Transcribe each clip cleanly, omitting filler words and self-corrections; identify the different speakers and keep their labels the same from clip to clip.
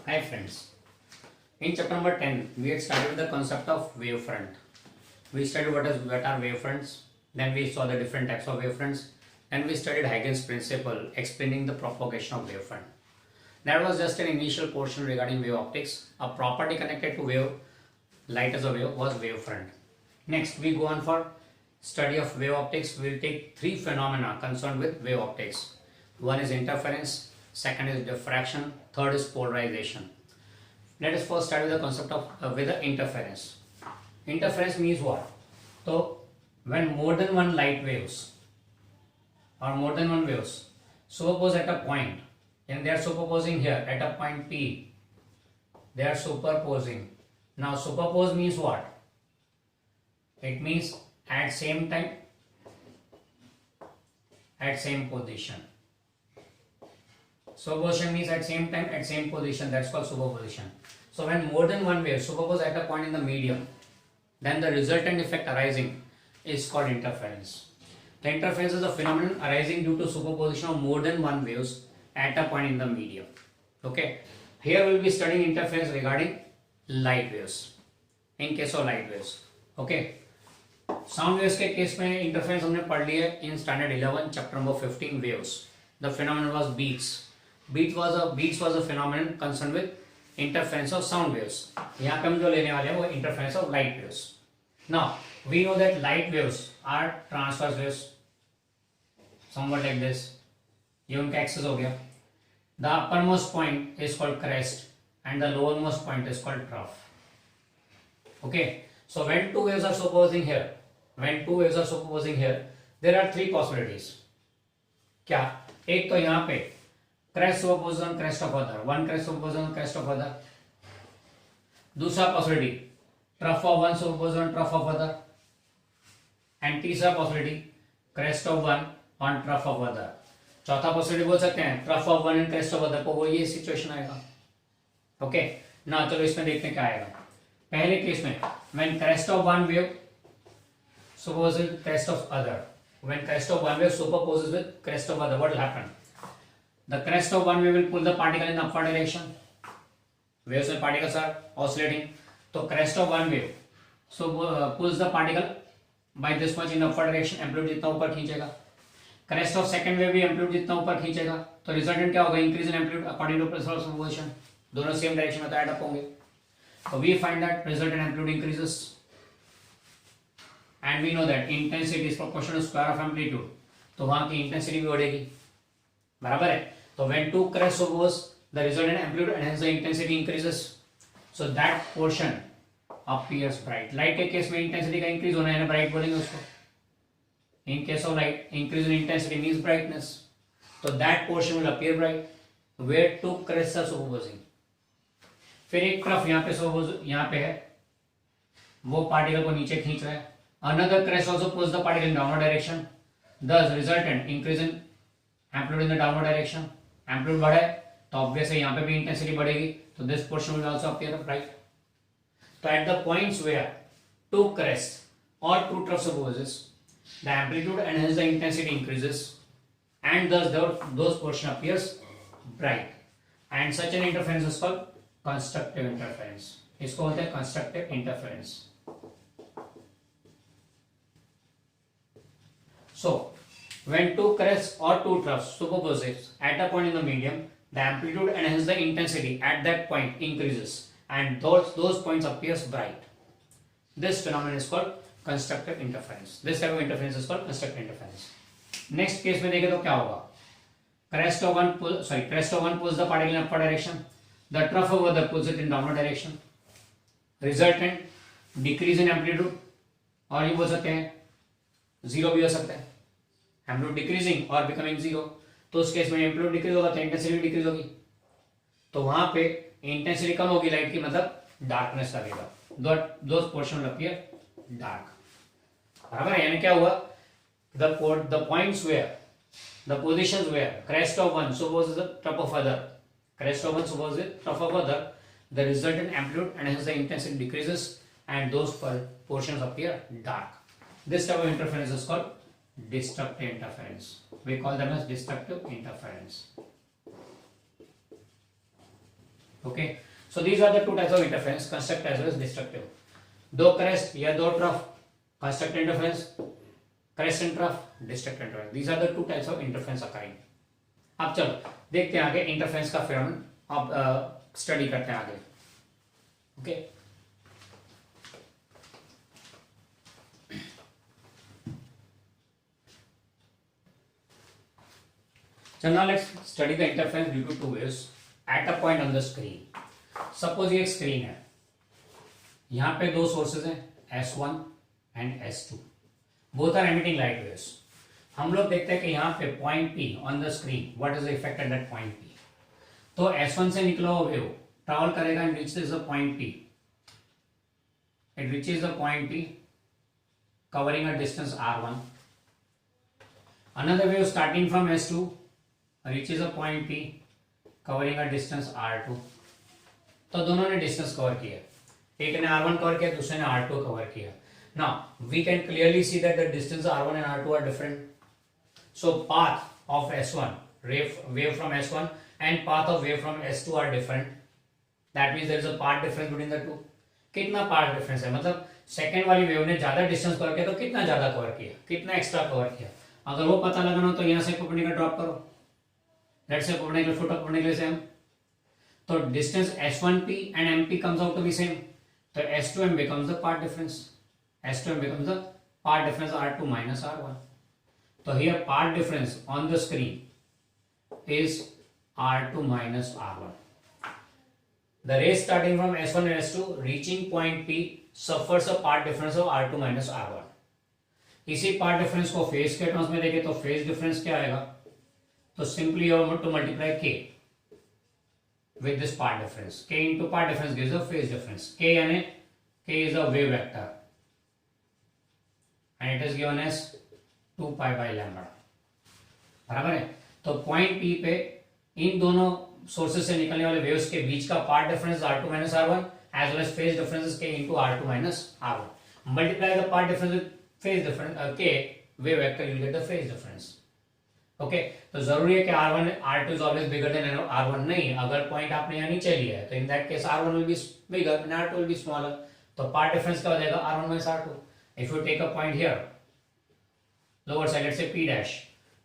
Speaker 1: Hi friends. In chapter number 10, we had started with the concept of wavefront. We studied what are wavefronts, then we saw the different types of wavefronts, then we studied Huygens principle explaining the propagation of wavefront. That was just an initial portion regarding wave optics. A property connected to wave, light as a wave, was wavefront. Next, we go on for study of wave optics. We will take three phenomena concerned with wave optics. One is interference, second is diffraction, third is polarization. Let us first start with the concept of with the interference. Interference means what? So when more than one light waves or more than one waves superpose at a point, and they are superposing here at a point P, they are superposing. Now superpose means what? It means at same time, at same position. Superposition means at same time, at same position. That's called superposition. So when more than one wave superpose at a point in the medium, then the resultant effect arising is called interference. The interference is a phenomenon arising due to superposition of more than one waves at a point in the medium. Okay. Here we will be studying interference regarding light waves. In case of light waves. Okay. Sound waves के case में interference हमने पढ़ लिया in standard 11 chapter number 15 waves. The phenomenon was beats. Beats was a phenomenon concerned with interference of sound waves. यहाँ पे हम जो लेने वाले हैं वो interference of light waves. Now we know that light waves are transverse waves, somewhat like this. ये उनका axis हो गया. The uppermost point is called crest and the lowermost point is called trough. Okay. So when two waves are superposing here, there are three possibilities. क्या? एक तो यहाँ पे crest superposes on crest of other, one crest superposes on crest of other. दूसरा possibility, trough of one superposes on trough of other. And तीसरा possibility, crest of one on trough of other. चौथा possibility बोल सकते हैं trough of one and crest of other को वो ये situation आएगा. Okay. ना चलो इसमें देखते हैं क्या आएगा. पहले केस में when crest of one wave superposes with crest of other, when crest of one wave superposes with crest of other, what will happen? The crest of one wave will pull the particle in upward direction. Waves and particles are oscillating. So crest of one wave pulls the particle by this much in upward direction. Amplitude जितना ऊपर खींचेगा. Crest of second wave भी amplitude जितना ऊपर खींचेगा. तो resultant क्या होगा? Increase in amplitude according to principle of superposition. दोनों same direction में तो add up होंगे. So we find that resultant amplitude increases, and we know that intensity is proportional to square of amplitude. तो वहाँ की intensity भी बढ़ेगी. बराबर है. So when two crests superpose, the resultant amplitude and hence the intensity increases. So that portion appears bright. Light के case में intensity का increase होना है ना, bright बोलेंगे उसको. In case of light, increase in intensity means brightness. So that portion will appear bright where two crests are superposing. फिर एक तरफ यहाँ पे superpose यहाँ पे है, वो पार्टिकल को नीचे खींच रहा है. Another crest also pulls the particle in downward direction. Thus resultant increase in amplitude in the downward direction. Amplitude बढ़े तो obviously यहाँ पे भी intensity बढ़ेगी, तो this portion will also appear bright. So at the points where two crests or two troughs superposes, the amplitude and hence the intensity increases, and thus those portion appears bright. And such an interference is called constructive interference. इसको बोलते हैं constructive interference. So when two crests or two troughs superposes at a point in the medium, the amplitude and hence the intensity at that point increases, and those points appears bright. This phenomenon is called constructive interference. This type of interference is called constructive interference. Next case में देखें तो क्या होगा? Crest of one pulls the particle in upward direction. The trough of other pulls it in downward direction. Resultant decrease in amplitude, और ये बोल सकते हैं जीरो भी हो सकता है. एम्पलीट्यूड डिक्रीजिंग और बिकमिंग जीरो, तो उस केस में एम्पलीट्यूड डिक्रीज होगा तो इंटेंसिटी भी डिक्रीज होगी. तो वहां पे इंटेंसिटी कम होगी लाइट की, मतलब डार्कनेस लगेगा. Those portion will appear dark. बराबर है. यानी क्या हुआ? The points where the positions where crest of one supposes the trough of other, crest of one supposes the trough of other, the resultant amplitude and hence the intensity decreases and those portions appear dark. This type of interference is called destructive interference. We call them as destructive interference. Okay, so these are the two types of interference, constructive as well as destructive. दो crest या दो trough, constructive interference, crest and trough, destructive interference. These are the two types of interference occurring. अब चलो देखते हैं आगे interference का phenomenon, अब स्टडी करते हैं आगे. Okay, so now let's study the interference due to two waves at a point on the screen. Suppose ये एक स्क्रीन है, यहाँ पे दो सोर्सेज हैं S1 and S2, both are emitting light waves. हम लोग देखते हैं कि यहाँ पे point P on the screen, what is the effect at that point P. तो S1 से निकला हुआ वेव ट्रैवल करेगा and reaches the point P. It reaches the point P covering a distance R1. Another wave starting from S2 reaches a point P covering a distance R2. तो दोनों ने distance cover किया, एक ने R1 cover किया, दूसरे ने R2 cover किया. Now we can clearly see that the distance R1 and R2 are different. So path of S1, wave from S1 and path of wave from S2 are different. That means there is a path difference between the two. कितना path difference है, मतलब second वाली wave ने ज्यादा distance cover किया तो कितना ज्यादा कवर किया, कितना एक्स्ट्रा कवर किया. अगर वो पता लगाना हो तो यहाँ से परपेंडिकुलर ड्रॉप करो, let's say perpendicular foot of perpendicular same, तो distance S1P and MP comes out to be same, तो S2M becomes the path difference, S2M becomes the path difference R2 minus R1. So here path difference on the screen is R2 minus R1. The rays starting from S1 and S2 reaching point P suffers a path difference of R2 minus R1. इसी path difference को phase के terms में देखें तो phase difference क्या आएगा, तो simply you have to multiply K with this path difference. K into path difference gives a phase difference. K यानी K is a wave vector and it is given as 2 pi by lambda. बराबर है. तो point P पे इन दोनों sources से निकलने वाले waves के बीच का part difference R2 minus R1 as well as phase difference K into R2 minus R1. Multiply the part difference with phase difference K wave vector, you get the phase difference. Okay, तो जरूरी है कि R1 R2 is always bigger than R1 नहीं. अगर point आपने यहाँ नीचे लिया है तो in that case R1 will be bigger and R2 will be smaller. तो पार्ट डिफरेंस क्या हो जाएगा R1 minus R2. If you take a point here lower side, let's say P dash,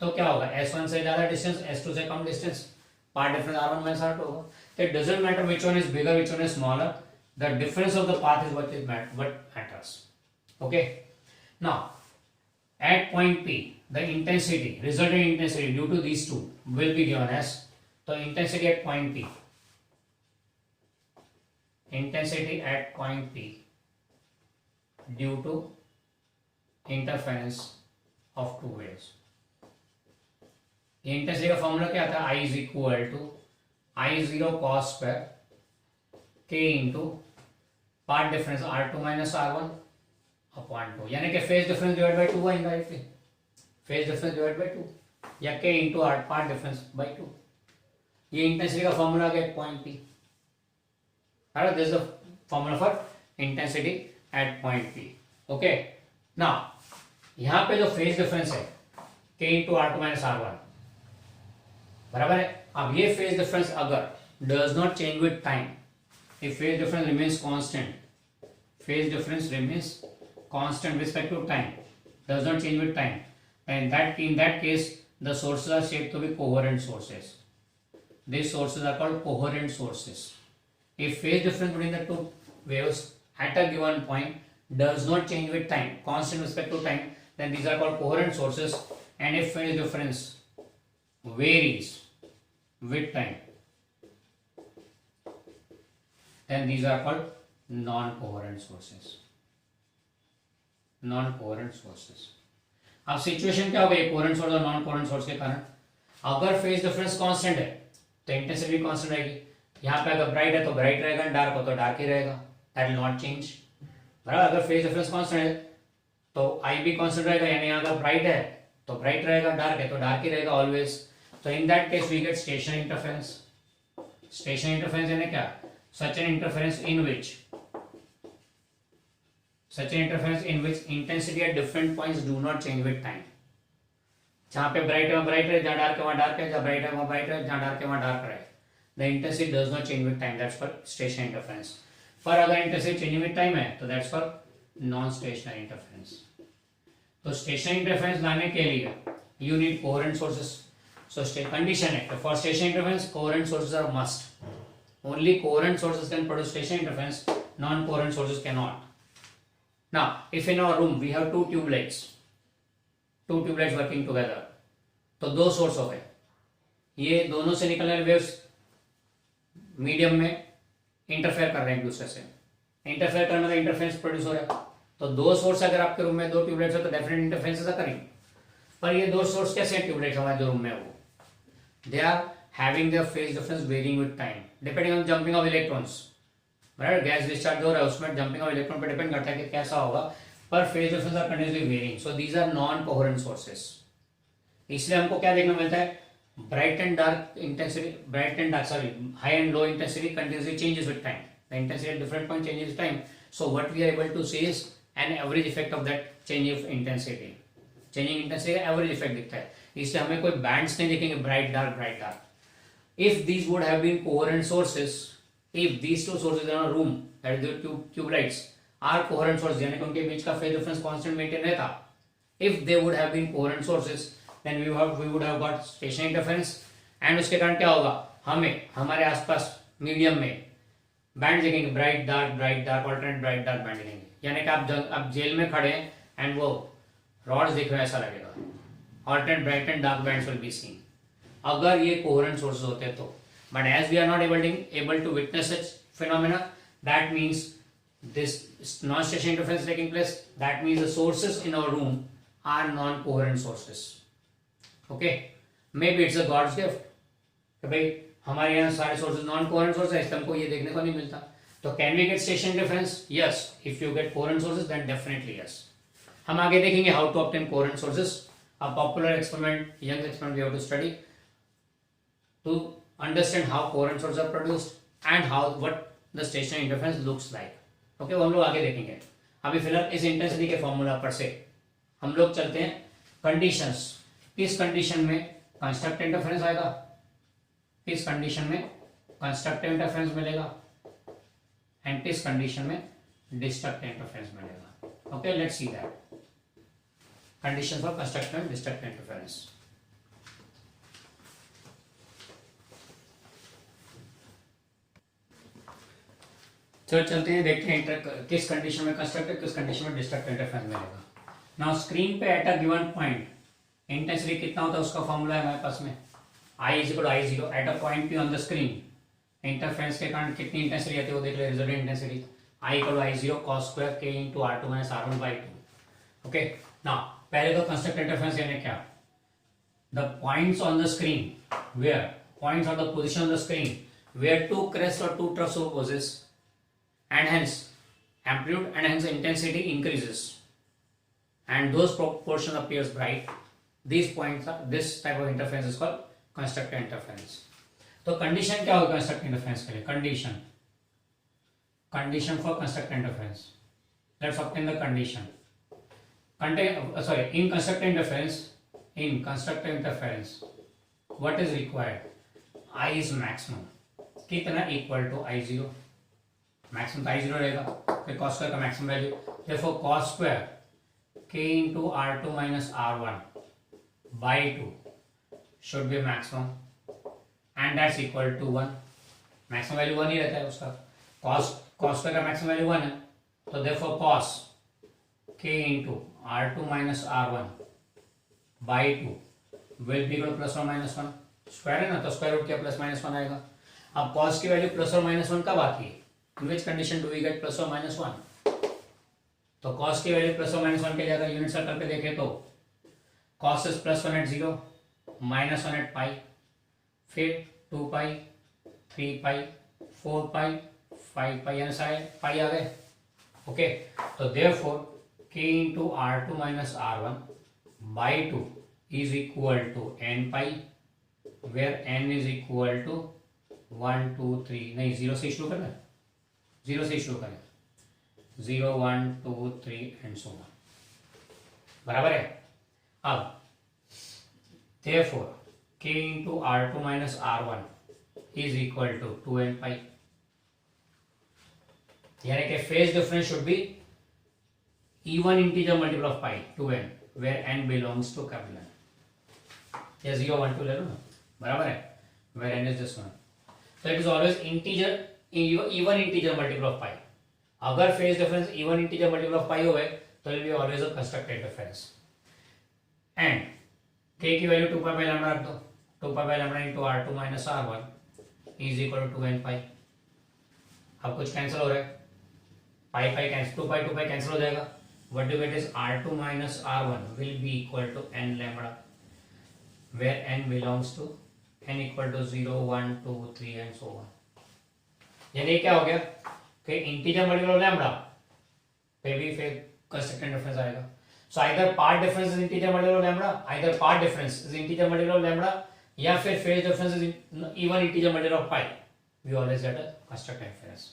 Speaker 1: तो क्या होगा, S1 से ज्यादा डिस्टेंस, S2 से कम distance, path difference R1 minus R2 होगा. So it doesn't matter which one is bigger, which one is smaller. The difference of the path is what matters. Okay. Now, at point P, the intensity, resultant intensity due to these two will be given as, the intensity at point P. Intensity at point P due to interference of two waves. Intensity का formula क्या था, I is equal to I0 cos square K into path difference R2 minus R1 upon 2, यानी कि phase difference divide by 2 आएगा, phase difference divide by 2 या K into path difference by 2. ये intensity का formula है point P. This is the formula for intensity at point P. Okay, now यहाँ पे जो फेज डिफरेंस है K into R2 minus R1, बराबर है. अब ये फेज डिफरेंस अगर does not change with time, if phase difference remains constant, phase difference remains constant with respect to time, does not change with time, and that in that case the sources are said to be coherent sources. These sources are called coherent sources. If phase difference between the two waves at a given point does not change with time, constant with respect to time, then these are called coherent sources. And if phase difference varies with time, then these are called non-coherent sources. Non-coherent sources. अब situation क्या हो गई coherent source और non coherent source के कारण, अगर phase difference constant है तो इंटेंसिटी भी कांस्टेंट रहेगी. यहाँ पे अगर ब्राइट है तो ब्राइट रहेगा, डार्क हो तो डार्क ही रहेगा, दैट विल नॉट चेंज. बराबर, अगर फेज डिफरेंस कांस्टेंट है तो आई भी कांस्टेंट रहेगा, यानी अगर ब्राइट है तो ब्राइट रहेगा, डार्क है तो डार्क ही रहेगा ऑलवेज. तो in that case we get stationary interference. Stationary interference यानी क्या, such an interference in which such an interference in which intensity at different points do not change with time. जहाँ पे bright है वहाँ bright है, जहाँ dark है वहाँ डार्क है, जहाँ ब्राइट है वहाँ ब्राइट है, जहाँ डार्क है वहाँ डार्क रहे. The intensity does not change with time, that's for stationary interference. पर अगर इंटेंसिटी चेंजिंग विद टाइम है तो that's for non stationary interference. तो स्टेशनरी इंटरफेरेंस लाने के लिए you need coherent sources. So condition है for stationary interference coherent sources are must. Only coherent sources can produce stationary interference, non coherent sources can not. Now, if in our room we have two tube lights working together, तो दो source हो गए, ये दोनों से निकलने वाले waves medium में इंटरफेयर कर रहे हैं एक दूसरे से, इंटरफेयर करने का इंटरफेरेंस प्रोड्यूस हो रहा है। तो दो सोर्स अगर आपके रूम में दो ट्यूबलाइट्स हो तो डेफिनेट इंटरफेरेंस करेंगे। पर ये दो सोर्स कैसे ट्यूबलाइट्स हमारे जो रूम में है वो they are having their phase difference varying with time depending on jumping of electrons. बराबर, गैस डिस्चार्ज हो रहा है उसमें जंपिंग ऑफ इलेक्ट्रॉन पर डिपेंड करता है कि कैसा होगा, पर phase difference are continuously varying. So these are non coherent sources. इसलिए हमको क्या देखने मिलता है, bright and dark intensity, high and low intensity continuously changes with time, the intensity at different point changes with time. So what we are able to see is an average effect of that change of intensity. Changing intensity का average effect दिखता है, इसलिए हमें कोई bands नहीं दिखेंगे bright dark. If these would have been coherent sources, if these two sources in a room, that is the tube lights, are coherent sources, यानी कि उनके बीच का phase difference constant maintain रहता, if they would have been coherent sources, then we would have got stationary interference, and उसके कारण क्या होगा, हमें हमारे आसपास मीडियम में बैंड दिखेंगे, bright dark alternate bright dark band दिखेंगे। यानी कि आप जेल में खड़े हैं एंड वो रॉड्स दिख रहे हैं ऐसा लगेगा, alternate bright and dark bands will be seen अगर ये कोहेरेंट सोर्सेज होते तो। But as we are not able to witness such phenomena, that means this non-stationary interference is taking place. That means the sources in our room are non-coherent sources. Okay, maybe it's a God's gift कि भाई हमारे यहाँ सारे sources non-coherent sources हैं, इसलिए हमको ये देखने को नहीं मिलता। तो can we get stationary interference? Yes, if you get coherent sources, then definitely yes. हम आगे देखेंगे how to obtain coherent sources. A popular experiment, Young's experiment, we have to study to understand how coherent sources are produced and what the stationary interference looks like. Okay, वो हम लोग आगे देखेंगे। अभी फिलहाल इस इंटेंसिटी के फॉर्मूला पर से हम लोग चलते हैं कंडीशंस। किस कंडीशन में कंस्ट्रक्टिव इंटरफेरेंस आएगा, किस कंडीशन में कंस्ट्रक्टिव इंटरफेरेंस मिलेगा, एंड किस कंडीशन में डिस्ट्रक्टिव इंटरफेरेंस मिलेगा। Okay, let's see that condition for constructive and destructive interference. चलो चलते हैं, देखते हैं किस कंडीशन में कंस्ट्रक्टिव किस कंडीशन में डिस्ट्रक्टिव इंटरफेरेंस मिलेगा। नाउ स्क्रीन पे at a given point intensity कितना होता है उसका फॉर्मूला है हमारे पास में, I is equal I zero at a point P on the screen. Interference के कारण कितनी इंटेंसिटी आती है वो देख ले, resultant intensity I equal I zero cos square K into R2 minus R1 by 2। Okay, now पहले तो कंस्ट्रक्टिव इंटरफेरेंस यानी क्या, the points on the screen where points on the position on the screen where two crest और two troughs opposites and hence amplitude and hence intensity increases and those proportion appears bright. These points are, this type of interference is called constructive interference. तो condition क्या होगा constructive interference के लिए, condition for constructive interference, let's obtain the condition. in constructive interference what is required, I is maximum, कितना equal to I zero, maximum तो I zero रहेगा, फिर cos square का maximum value, therefore cos square के into R2 minus R1 by 2 should be maximum and that's equal to 1। Maximum value 1 ही रहता है उसका, कॉस स्क्वायर का मैक्सिमम वैल्यू 1 है, तो देयरफॉर कॉस के into R2 minus R1 by 2 will be equal plus और माइनस 1, स्क्वायर है ना तो स्क्वायर रूट के प्लस माइनस 1 आएगा। अब कॉस की वैल्यू प्लस और माइनस 1 कब आती है, in which condition do we get plus or minus 1? तो cos की वैल्यू प्लस और माइनस 1 के लिए अगर यूनिट सर्कल पे देखें तो cos is plus 1 at 0 minus 1 at pi, फिर 2 पाई 3 पाई 4 पाई 5 पाई यानी सारे पाई आ गए। ओके, तो therefore k into R2 minus R1 by 2 is equal to n pi, where n is equal to 1 2 3 नहीं 0 से शुरू करना है, 0 से शुरू करें, 0 1 2 3 एंड सो ऑन, बराबर है। अब therefore k into R2 minus R1 is equal to 2n pi, यानी कि phase difference should B even integer multiple of pi 2n where n belongs to capital N. या 0 1 2 ले लो ना, बराबर है, where n is this one. So it is always integer even integer multiple of pi. अगर phase difference even integer multiple of pi हो गए तो it will be always a constructed difference. And k की value 2 pi by lambda रख दो, 2 pi by lambda into r2 minus r1 is equal to 2n pi. अब कुछ cancel हो रहा है, पाई पाई कैंसिल, 2 pi कैंसिल हो जाएगा. What you get is r2 minus r1 will be equal to n lambda where n belongs to n equal to 0 1 2 3 and so on. यानी क्या हो गया कि इंटीजर मल्टीपल ऑफ लैम्बडा पे भी फिर कंस्ट्रक्टेड डिफरेंस आएगा. So either path difference is integer multiple of lambda, either path difference is integer multiple of lambda, या फिर phase difference is even integer multiple of pi. We always get a constructed difference.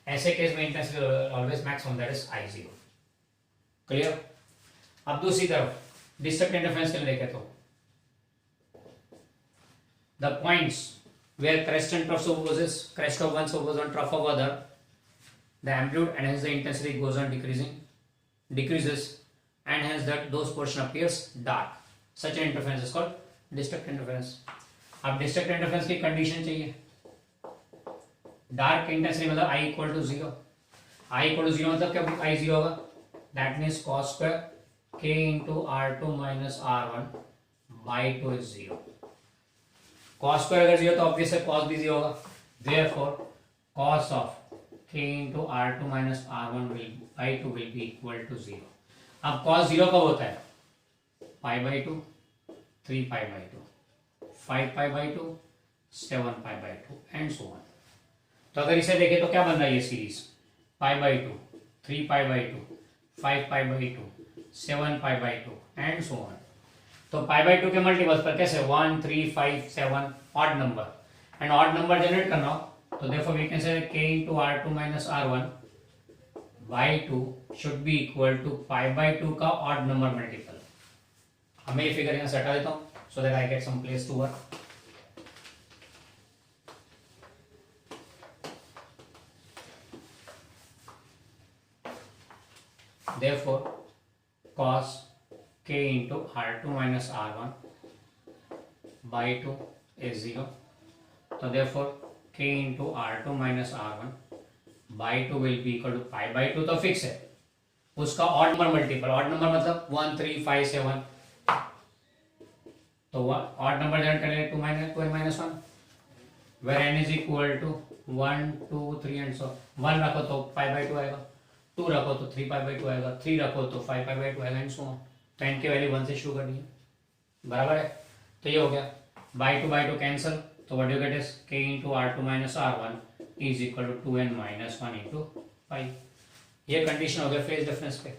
Speaker 1: ऐसे case में intensity always maximum that is I0. Clear. अब दूसरी तरफ destructed difference के लिए देखें तो the points where crest and trough superposes, crest of one superposes on trough of other, the amplitude and hence the intensity goes on decreases and hence that those portion appears dark. Such an interference is called destructed interference. अब destructed interference की condition चाहिए. Dark intensity मतलब I equal to 0. I equal to 0 मतलब क्या I 0 होगा, that means cos square k into r2 minus r1 by 2 is 0. cos square अगर 0 तो obvious है cos भी 0 होगा. Therefore cos of k into r2 minus r1 by 2 will be equal to 0. अब cos 0 कब होता है, pi by 2, 3 pi by 2, 5 pi by 2, 7 pi by 2 and so on. तो अगर इसे देखें तो क्या बन रहा है ये series, pi by 2, 3 pi by 2, 5 pi by 2, 7 pi by 2 and so on. तो पाई बाई 2 के मल्टीपल्स पर कैसे 1 3 5 7 odd number, and odd number generate करना हो तो therefore we can say k into r2 minus r1 by 2 should be equal to pi by 2 का odd number multiple. हमें ये फिगर यहाँ से हटा देता हूँ so that I get some place to work. Therefore cos k into r2 minus r1 by 2 is 0. So therefore k into r2 minus r1 by 2 will be equal to pi by 2 तो fix है, उसका odd number multiple. Odd number मतलब 1 3 5 7, तो odd number generate करने 2 n minus 1 where n is equal to 1 2 3 and सो. 1 रखो तो pi by 2 आएगा, 2 रखो तो 3 पाई बाई 2 आएगा, 3 रखो तो 5 पाई बाई 2 आएगा एंड सो ऑन. तो n की वैल्यू 1 से शुरू करनी है, बराबर है. तो ये हो गया बाई 2 कैंसिल, तो what you get is k into r2 minus r1 is equal to 2n minus 1 into 5. ये कंडीशन हो गया फेज डिफरेंस पे,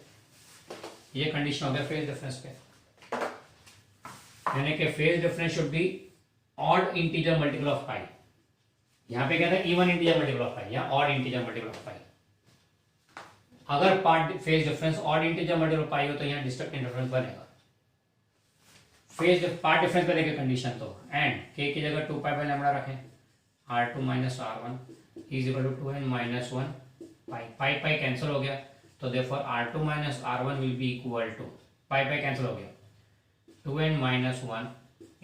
Speaker 1: ये कंडीशन हो गया फेज डिफरेंस पे. यानी कि phase difference should be odd integer multiple of pi. यहाँ पे क्या था even integer multiple of pi, यहाँ odd integer multiple of pi. अगर part phase difference odd integer multiple of pi हो तो यहाँ डिस्ट्रक्टेड इंटरफेरेंस बनेगा. फेज पार्ट डिफरेंस पे देखें कंडीशन तो, एंड k की जगह 2 पाई बाई लैम्बडा रखें, r2 minus r1 is equal to 2n minus 1 pi. Pi pi cancel हो गया तो therefore r2 minus r1 will be equal to pi pi cancel हो गया 2n minus 1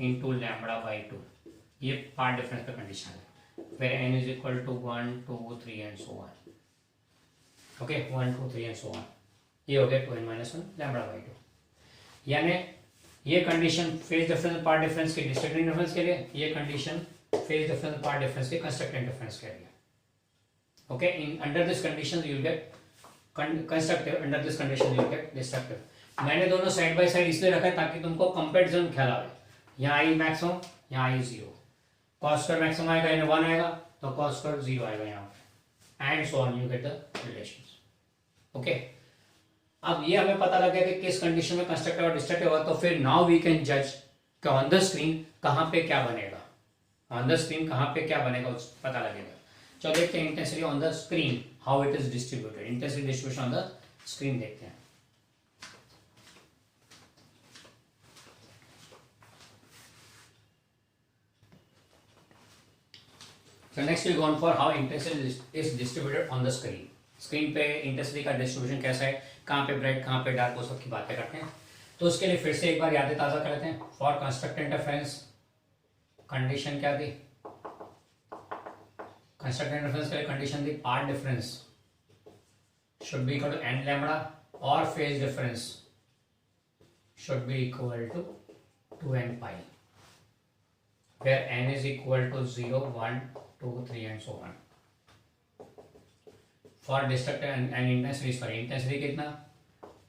Speaker 1: into lambda by 2. ये part difference पे condition है where n is equal to 1 2 3 and so on. Okay 1 2 3 and so on. ये हो गया 2n minus 1 lambda by 2. यानी ये condition phase difference path difference के डिस्ट्रक्टेड डिफरेंस के लिए, ये condition phase difference path difference के कंस्ट्रक्टेड डिफरेंस के लिए. Okay in under this condition you will get constructive, under this condition you will get destructive. मैंने दोनों साइड बाय साइड इसलिए रखा है ताकि तुमको कंपैरिजन ख्याल आए. यहाँ आई मैक्सिमम, यहाँ आई 0. cos स्क्वायर मैक्सिमम आएगा, यहाँ 1 आएगा तो cos स्क्वायर 0 आएगा यहाँ पे and so on. You get the relations. Okay अब ये हमें पता लग गया कि किस कंडीशन में कंस्ट्रक्टिव और डिस्ट्रक्टिव होगा. तो फिर नाउ वी कैन जज कि ऑन द स्क्रीन कहाँ पे क्या बनेगा, ऑन द स्क्रीन कहाँ पे क्या बनेगा पता लगेगा. चलो देखते हैं intensity on the screen how it is distributed. Intensity distribution on the screen देखते हैं. So next we'll go on for how intensity is distributed on the screen. Screen पे इंटेंसिटी का डिस्ट्रीब्यूशन कैसा है, कहाँ पे ब्राइट कहाँ पे डार्क, वो सब की बातें करते हैं. तो उसके लिए फिर से एक बार यादें ताज़ा कर लेते हैं. फॉर कंस्ट्रक्ट इंटरफेरेंस कंडीशन क्या थी, कंस्ट्रक्ट इंटरफेरेंस के लिए कंडीशन थी part difference should be equal to n lambda और phase difference should be equal to 2n pi where n is equal to 0 1 2 3 and so on. For destructive and intensity is for intensity कितना,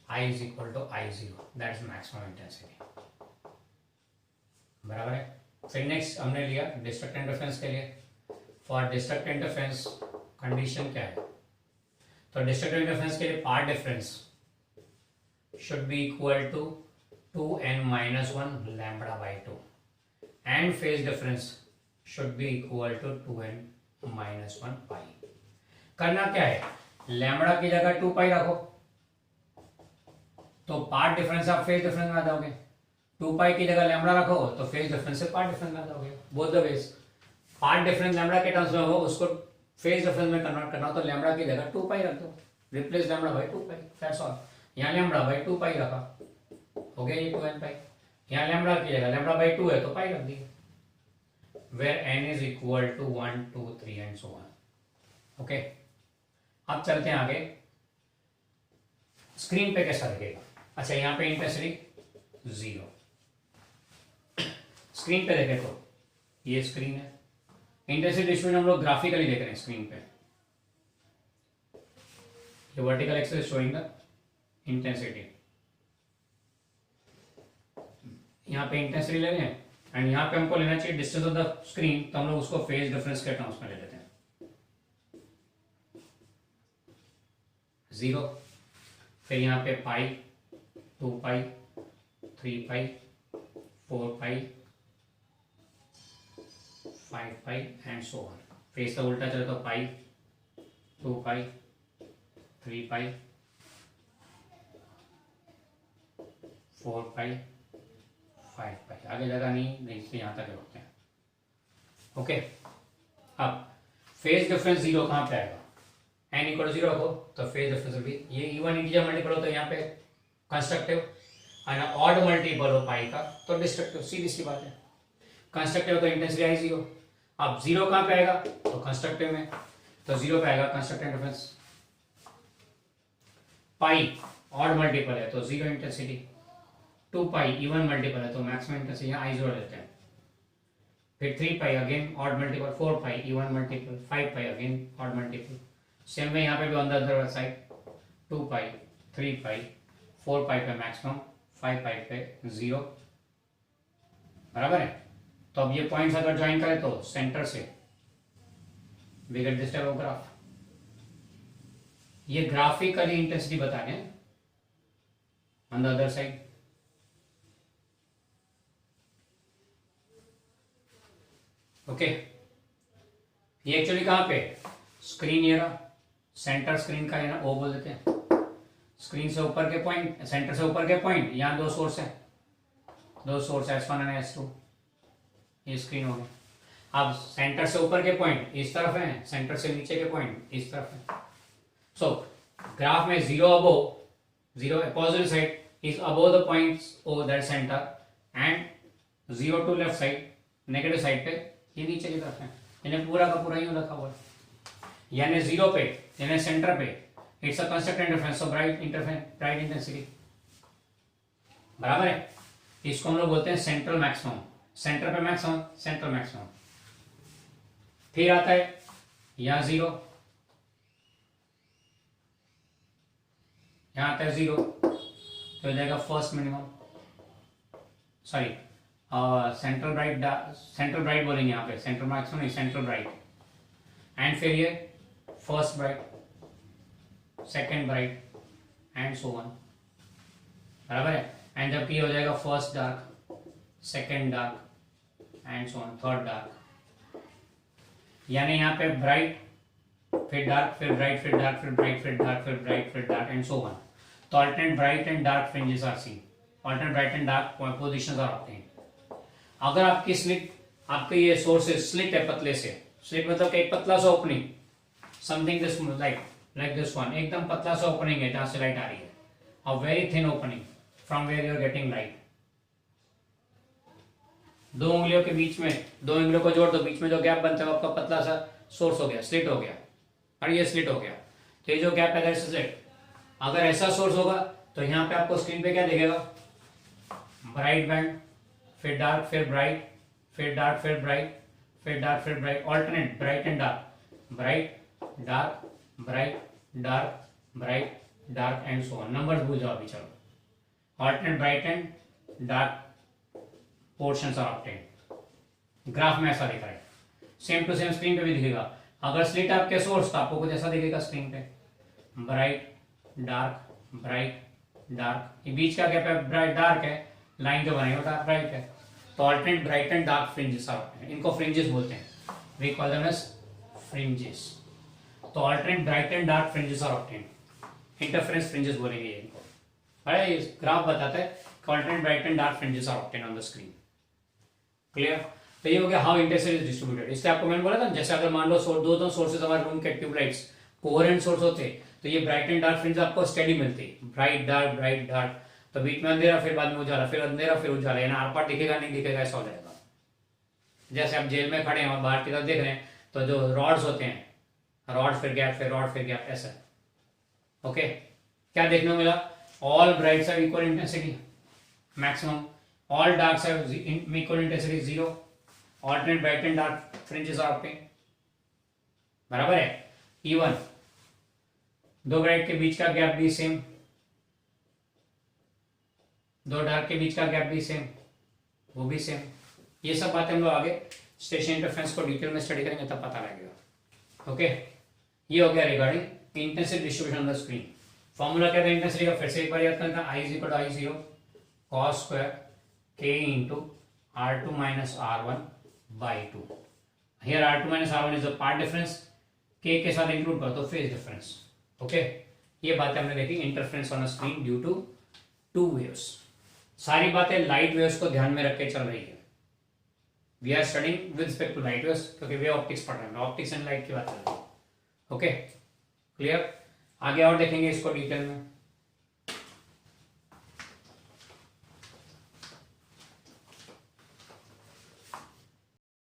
Speaker 1: I is equal to I0, that is maximum intensity. बराबर है. फिर next हमने लिया destructive interference के लिए. For destructive interference condition क्या है, तो डिस्ट्रक्टिव इंटरफेरेंस के लिए path difference should be equal to 2n-1 lambda by 2 and phase difference should be equal to 2n-1 pi. करना क्या है, लैम्बडा की जगह 2 पाई रखो तो पार्ट डिफरेंस आप फेज डिफरेंस में आ जाओगे. 2 पाई की जगह लैम्बडा रखो तो फेज डिफरेंस से पार्ट डिफरेंस में आ जाओगे. Both the ways path difference lambda के टर्म्स में हो, उसको फेज डिफरेंस में कन्वर्ट करना हो तो लैम्बडा की जगह 2 पाई रख दो. Replace lambda by 2 pi, that's all. यहाँ लैम्बडा बाई 2 पाई रखा, हो गया ये 2n पाई. यहाँ लैम्बडा की जगह लैम्बडा बाई 2 है तो पाई रख दी. Where n is equal to 1 2 3 and so on. Okay, अब चलते हैं आगे. स्क्रीन पे कैसा दिखेगा. अच्छा, यहाँ पे इंटेंसिटी 0. स्क्रीन पे देखें तो ये स्क्रीन है. इंटेंसिटी डिस्ट्रीब्यूशन हम लोग ग्राफिकली देख रहे हैं स्क्रीन पे. ये vertical axis showing the intensity. यहाँ पे इंटेंसिटी ले रहे हैं एंड यहाँ पे हमको लेना चाहिए डिस्टेंस ऑफ द स्क्रीन, तो हम लोग उसको फेज डिफरेंस के टर्म्स में ले लेते हैं. 0, फिर यहाँ पे पाई 2 pi 3 pi 4 pi 5 pi and so on. फिर इसका उल्टा चले तो पाई 2 पाई 3 पाई 4 पाई 5 पाई. आगे जगह नहीं इसलिए यहाँ तक रोकते हैं. ओके, अब फेज डिफरेंस 0 कहाँ पे आएगा, n इक्वल 0 रखो तो फेज डिफरेंस भी ये इवन इंटीजर मल्टीपल हो तो यहाँ पे कंस्ट्रक्टिव, और ऑड मल्टीपल हो पाई का तो डिस्ट्रक्टिव. सीधी सी बात है. कंस्ट्रक्टिव तो इंटेंसिटी आई 0. अब 0 कहाँ पे आएगा तो कंस्ट्रक्टिव में, तो 0 पे आएगा कंस्ट्रक्टिव इंटरफेरेंस. पाई ऑड मल्टीपल है तो 0 इंटेंसिटी. 2 पाई इवन मल्टीपल है तो मैक्सिमम इंटेंसिटी यहाँ I0 लेते हैं. फिर 3 pi again odd multiple, 4 pi even multiple, 5 pi again odd multiple. Same way यहाँ पे भी on the other side 2 pi 3 pi 4 pi पे मैक्सिमम, 5 पाई पे 0. बराबर है. तो अब ये पॉइंट्स अगर ज्वाइन करें तो सेंटर से we get this type of graph. ये ग्राफिकली इंटेंसिटी बता रहे हैं on the other side. Okay, ये एक्चुअली कहां पे स्क्रीन, ये रहा सेंटर स्क्रीन का है ना, ओ बोल देते हैं. स्क्रीन से ऊपर के पॉइंट, सेंटर से ऊपर के पॉइंट, यहाँ 2 सोर्स है, 2 सोर्स S1 एंड S2. ये स्क्रीन हो गई. अब सेंटर से ऊपर के पॉइंट इस तरफ है, सेंटर से नीचे के पॉइंट इस तरफ है. सो ग्राफ में 0 above, 0 positive side is above the points over that centre एंड 0 to left side negative side पे ये नीचे की तरफ है. इन्हें पूरा का पूरा यूं रखा हुआ है. यानी 0 पे यानी सेंटर पे it's a construct interference, so bright intensity. बराबर है. इसको हम लोग बोलते हैं सेंट्रल मैक्सिमम. सेंटर पे मैक्सिमम, सेंट्रल मैक्सिमम. फिर आता है यहाँ 0, यहाँ आता है 0 तो हो जाएगा first minimum, sorry central bright बोलेंगे यहाँ पे, सेंट्रल मैक्सिमम नहीं, सेंट्रल ब्राइट. एंड फिर ये first bright, second bright and so on. बराबर है. एंड जबकि ये हो जाएगा first dark, second dark and so on, third dark. यानी यहाँ पे ब्राइट फिर डार्क फिर ब्राइट फिर डार्क फिर ब्राइट फिर डार्क फिर ब्राइट फिर डार्क एंड सो ऑन. तो alternate bright and dark fringes are seen, alternate bright and dark positions are obtained. अगर आपकी स्लिट, आपके ये सोर्सेज स्लिट है पतले से, स्लिट मतलब कि एक पतला सा opening, something this like this one, एकदम पतला सा ओपनिंग है जहां से लाइट आ रही है, a very thin opening from where you are getting light. दो उंगलियों के बीच में, दो उंगलियों को जोड़ दो, बीच में जो गैप बनता है वो आपका पतला सा सोर्स हो गया, स्लिट हो गया, और ये स्लिट हो गया। तो ये जो गैप है दैट्स स्लिट। अगर ऐसा सोर्स होगा तो यहाँ पे आपको स्क्रीन पे क्या दिखेगा, ब्राइट बैंड, फिर डार्क, फिर ब्राइट, फिर डार्क, फिर ब्राइट, फिर डार्क, फिर bright, alternate bright and dark, bright dark, bright dark, bright dark and so on. Numbers भूल जाओ अभी, चलो। Alternate bright and dark portions are obtained. Graph में ऐसा दिख रहा है, सेम टू सेम स्क्रीन पे भी दिखेगा। अगर स्लिट आपके सोर्स तो आपको कुछ ऐसा दिखेगा स्क्रीन पे, ब्राइट डार्क, ब्राइट डार्क, ये बीच का गैप है ब्राइट डार्क है, लाइन जो बनाई वो डार्क ब्राइट है। तो alternate bright and dark fringes are obtained, इनको फ्रिंजेस बोलते हैं, we call them as fringes. तो alternate bright and dark fringes are obtained, interference fringes बोलेंगे इनको। अरे ये ग्राफ बताता है alternate bright and dark fringes are obtained on the screen. Clear? तो ये हो गया हाउ इंटेंसिटी इज डिस्ट्रीब्यूटेड। इसलिए आपको मैंने बोला था, जैसे अगर मान लो दो सोर्सेज हमारे रूम के ट्यूबलाइट्स कोहेरेंट सोर्स होते तो ये ब्राइट एंड डार्क फ्रिंज आपको स्टेडी मिलती, ब्राइट डार्क ब्राइट डार्क, तो बीच में अंधेरा, फिर बाद में उजाला, फिर अंधेरा, फिर उजाला, यानी आर पार दिखेगा नहीं दिखेगा, ऐसा हो जाएगा। जैसे आप जेल में खड़े हैं और बाहर की तरफ देख रहे हैं, तो जो रॉड्स होते हैं, रॉड फिर गैप, फिर रॉड फिर गैप, ऐसा। ओके, क्या देखने को मिला? All brides have equal intensity maximum, all darks have equal intensity 0, alternate bright and dark fringes are obtained। बराबर है। even दो ब्राइट के बीच का गैप भी सेम, दो डार्क के बीच का गैप भी सेम, वो भी सेम। ये सब बातें हम लोग आगे स्टेशन इंटरफेरेंस को डिटेल में स्टडी करेंगे तब पता लगेगा। ओके, ये हो गया regarding intensity distribution on the screen. Formula क्या था इंटेंसिटी का, फिर से एक बार याद करना, I is equal to I0 cos square K into R2 minus R1 by 2। Here R2 minus R1 is the part difference, K के साथ इंक्लूड कर दो फेज डिफरेंस। ओके, ये बातें हमने देखी, interference on screen due to two waves. सारी बातें लाइट वेव्स को ध्यान में रख के चल रही है। We are studying with respect to light waves, क्योंकि वे ऑप्टिक्स पढ़ रहे हैं, ऑप्टिक्स एंड लाइट की बात कर रहे हैं। Okay, clear? आगे और देखेंगे इसको डिटेल में।